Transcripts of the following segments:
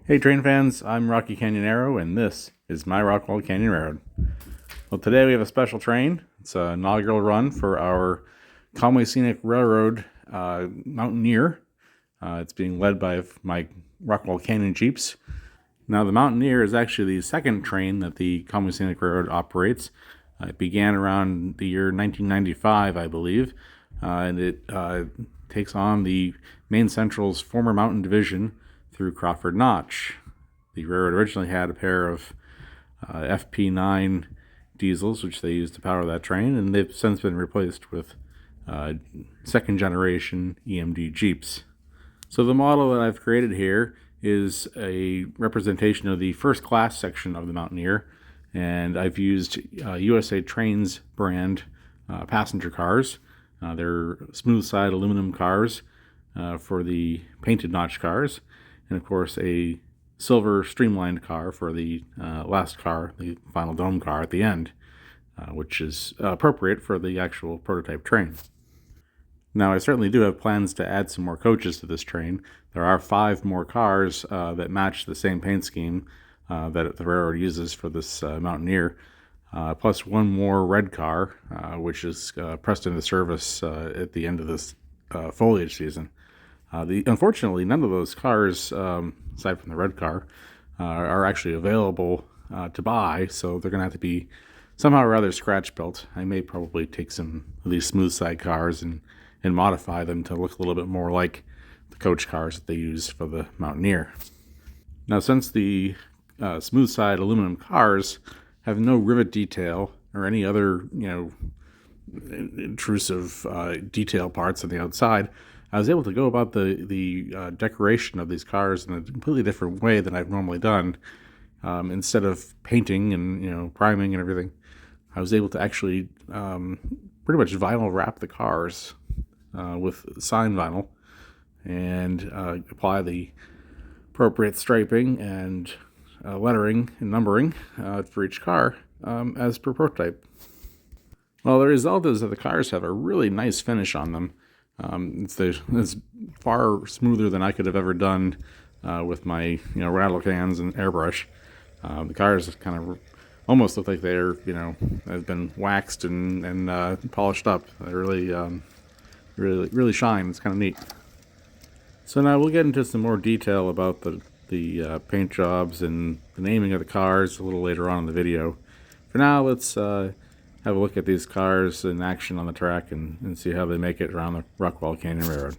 Hey train fans, I'm Rocky Canyon Arrow, and this is my Rockwall Canyon Railroad. Well, today we have a special train. It's an inaugural run for our Conway Scenic RR Mountaineer. It's being led by my Rockwall Canyon Jeeps. Now, the Mountaineer is actually the second train that the Conway Scenic Railroad operates. It began around the year 1995, I believe, and it takes on the Maine Central's former mountain division through Crawford Notch. The railroad originally had a pair of FP9 diesels, which they used to power that train, and they've since been replaced with second generation EMD Jeeps. So the model that I've created here is a representation of the first class section of the Mountaineer, and I've used USA Trains brand passenger cars. They're smooth side aluminum cars for the painted notch cars, and of course a silver streamlined car for the last car, the final dome car at the end, which is appropriate for the actual prototype train. Now, I certainly do have plans to add some more coaches to this train. There are 5 more cars that match the same paint scheme that the railroad uses for this Mountaineer, plus 1 more red car, which is pressed into service at the end of this foliage season. Unfortunately, none of those cars, aside from the red car, are actually available to buy, so they're going to have to be somehow or other scratch built. I may probably take some of these smooth side cars and modify them to look a little bit more like the coach cars that they use for the Mountaineer. Now, since the smooth side aluminum cars have no rivet detail or any other, intrusive detail parts on the outside, I was able to go about the decoration of these cars in a completely different way than I've normally done. Instead of painting and priming and everything, I was able to actually pretty much vinyl wrap the cars with sign vinyl and apply the appropriate striping and lettering and numbering for each car as per prototype. Well, the result is that the cars have a really nice finish on them. It's far smoother than I could have ever done with my rattle cans and airbrush. The cars kind of almost look like they're have been waxed and polished up. They really shine. It's kind of neat. So now we'll get into some more detail about the paint jobs and the naming of the cars a little later on in the video. For now, let's have a look at these cars in action on the track and see how they make it around the Rockwall Canyon Railroad.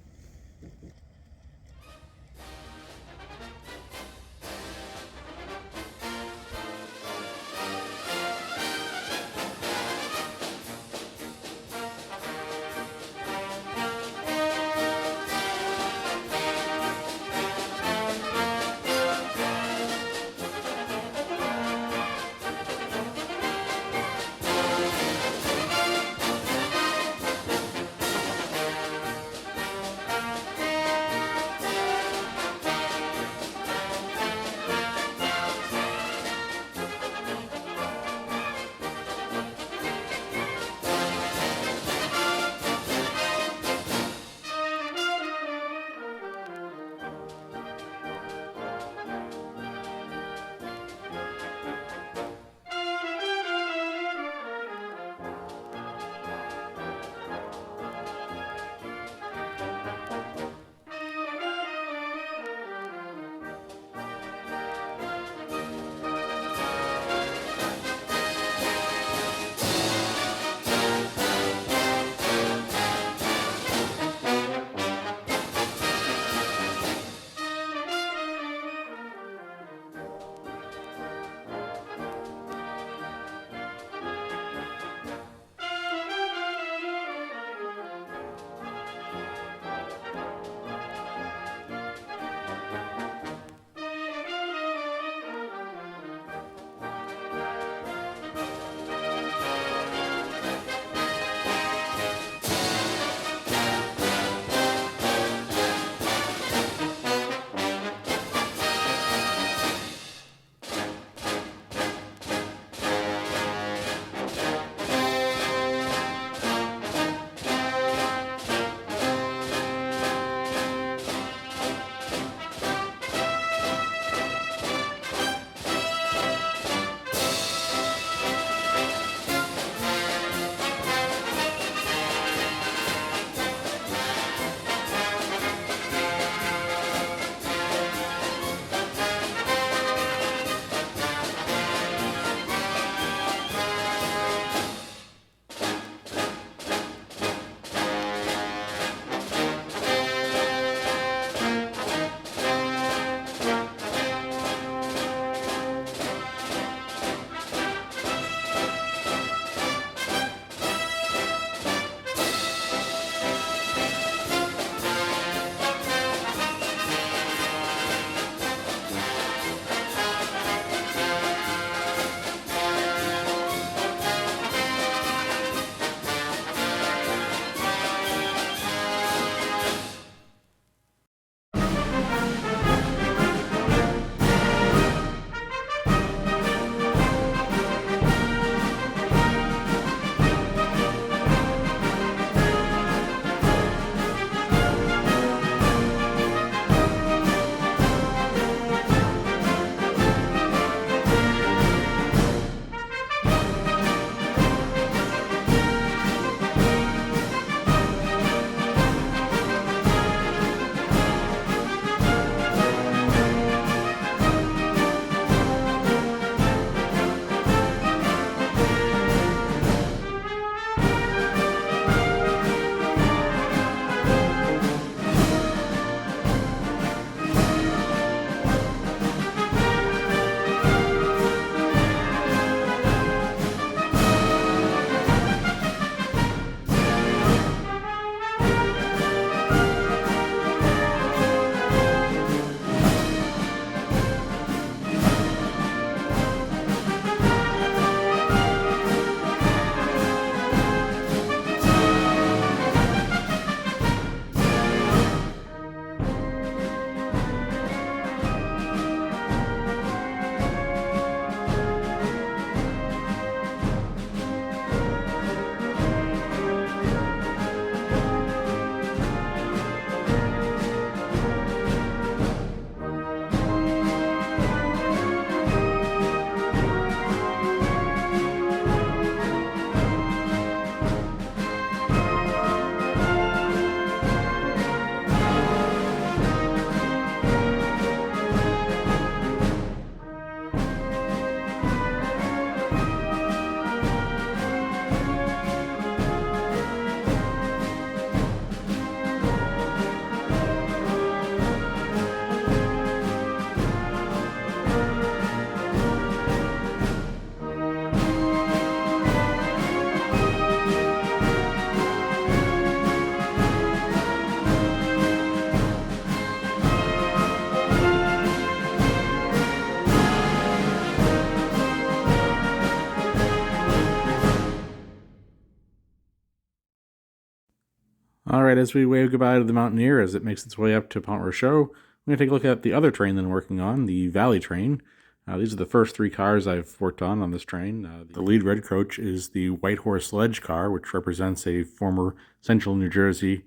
Alright, as we wave goodbye to the Mountaineer as it makes its way up to Pont Rocheau, we're going to take a look at the other train that I'm working on, the Valley train. These are the first 3 cars I've worked on this train. The lead red coach is the White Horse Ledge car, which represents a former Central New Jersey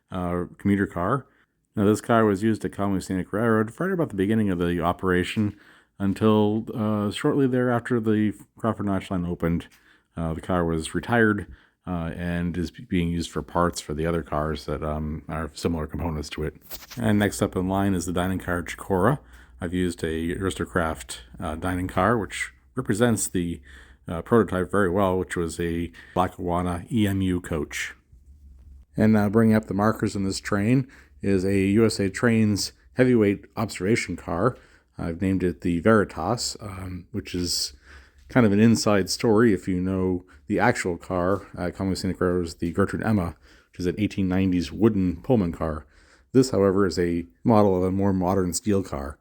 commuter car. Now, this car was used at Conway Scenic RR right about the beginning of the operation until shortly thereafter the Crawford Notch line opened. The car was retired and is being used for parts for the other cars that are similar components to it. And next up in line is the dining car Chikora. I've used a Aristocraft dining car, which represents the prototype very well, which was a Lackawanna EMU coach. And bringing up the markers in this train is a USA Trains heavyweight observation car. I've named it the Veritas, which is kind of an inside story if you know the actual car. Conway Scenic RR is the Gertrude Emma, which is an 1890s wooden Pullman car. This, however, is a model of a more modern steel car.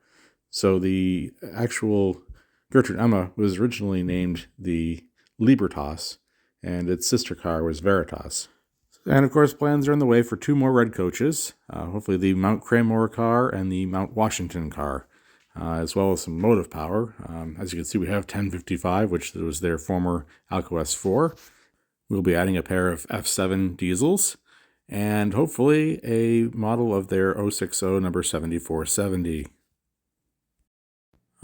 So the actual Gertrude Emma was originally named the Libertas, and its sister car was Veritas. And of course, plans are in the way for 2 more red coaches, hopefully the Mount Cranmore car and the Mount Washington car, as well as some motive power. As you can see, we have 1055, which was their former Alco S4. We'll be adding a pair of F7 diesels, and hopefully a model of their 060 number 7470.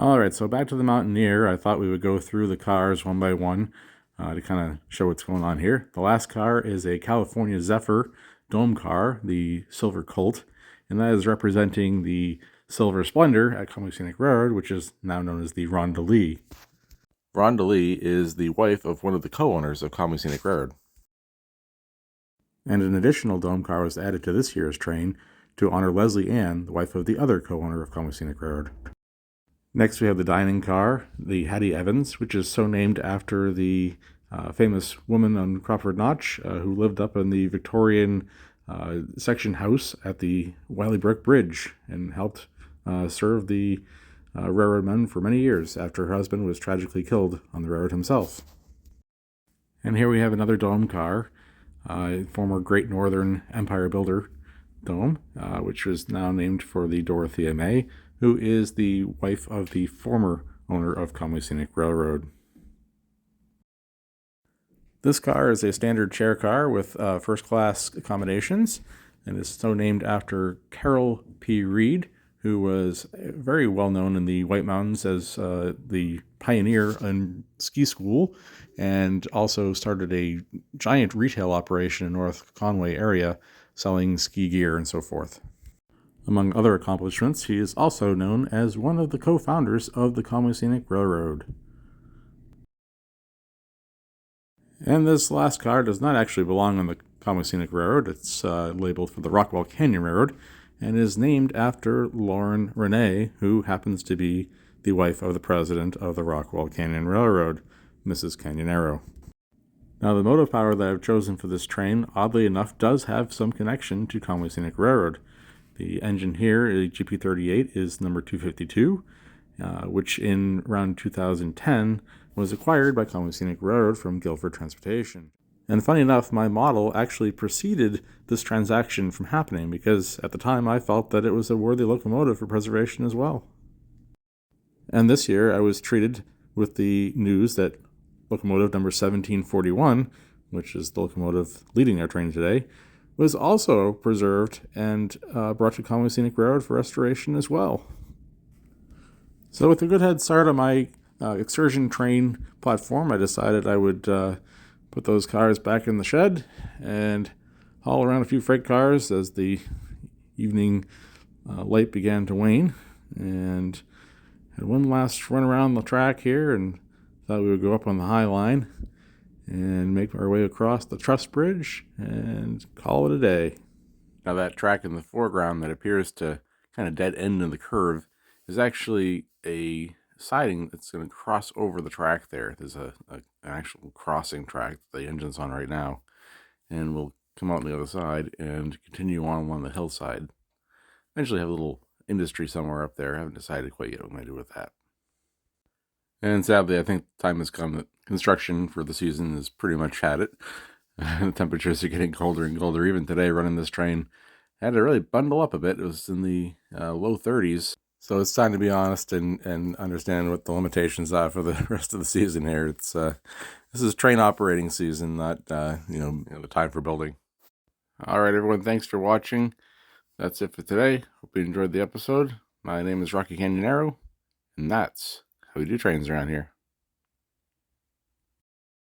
Alright, so back to the Mountaineer. I thought we would go through the cars one by one to kind of show what's going on here. The last car is a California Zephyr dome car, the Silver Colt, and that is representing the Silver Splendor at Conway Scenic RR, which is now known as the Rhonda Lee. Rhonda Lee is the wife of one of the co-owners of Conway Scenic RR. And an additional dome car was added to this year's train to honor Leslie Ann, the wife of the other co-owner of Conway Scenic RR. Next, we have the dining car, the Hattie Evans, which is so named after the famous woman on Crawford Notch who lived up in the Victorian section house at the Wiley Brook Bridge and helped serve the railroad men for many years after her husband was tragically killed on the railroad himself. And here we have another dome car, former Great Northern Empire Builder dome, which was now named for the Dorothea May, who is the wife of the former owner of Conway Scenic Railroad. This car is a standard chair car with first-class accommodations, and is so named after Carol P. Reed, who was very well known in the White Mountains as the pioneer in ski school, and also started a giant retail operation in North Conway area selling ski gear and so forth. Among other accomplishments, he is also known as one of the co-founders of the Conway Scenic Railroad. And this last car does not actually belong on the Conway Scenic Railroad. It's labeled for the Rockwall Canyon Railroad and is named after Lauren Renee, who happens to be the wife of the president of the Rockwall Canyon Railroad, Mrs. Canyonero. Now, the motive power that I've chosen for this train, oddly enough, does have some connection to Conway Scenic Railroad. The engine here, a GP38, is number 252, which in around 2010 was acquired by Conway Scenic Railroad from Guilford Transportation. And funny enough, my model actually preceded this transaction from happening because at the time I felt that it was a worthy locomotive for preservation as well. And this year I was treated with the news that locomotive number 1741, which is the locomotive leading our train today, was also preserved and brought to Conway Scenic Railroad for restoration as well. So with a good head start on my excursion train platform, I decided I would put those cars back in the shed and haul around a few freight cars as the evening light began to wane, and had one last run around the track here and thought we would go up on the High Line and make our way across the truss bridge and call it a day. Now, that track in the foreground that appears to kind of dead end in the curve is actually a siding that's going to cross over the track there. There's an actual crossing track that the engine's on right now, and we'll come out on the other side and continue on along the hillside. Eventually have a little industry somewhere up there. I haven't decided quite yet what I'm going to do with that. And sadly, I think the time has come that construction for the season has pretty much had it. The temperatures are getting colder and colder. Even today, running this train, I had to really bundle up a bit. It was in the low 30s. So it's time to be honest and understand what the limitations are for the rest of the season here. It's this is train operating season, not the time for building. All right, everyone. Thanks for watching. That's it for today. Hope you enjoyed the episode. My name is Rocky Canyon Arrow, and that's how we do trains around here.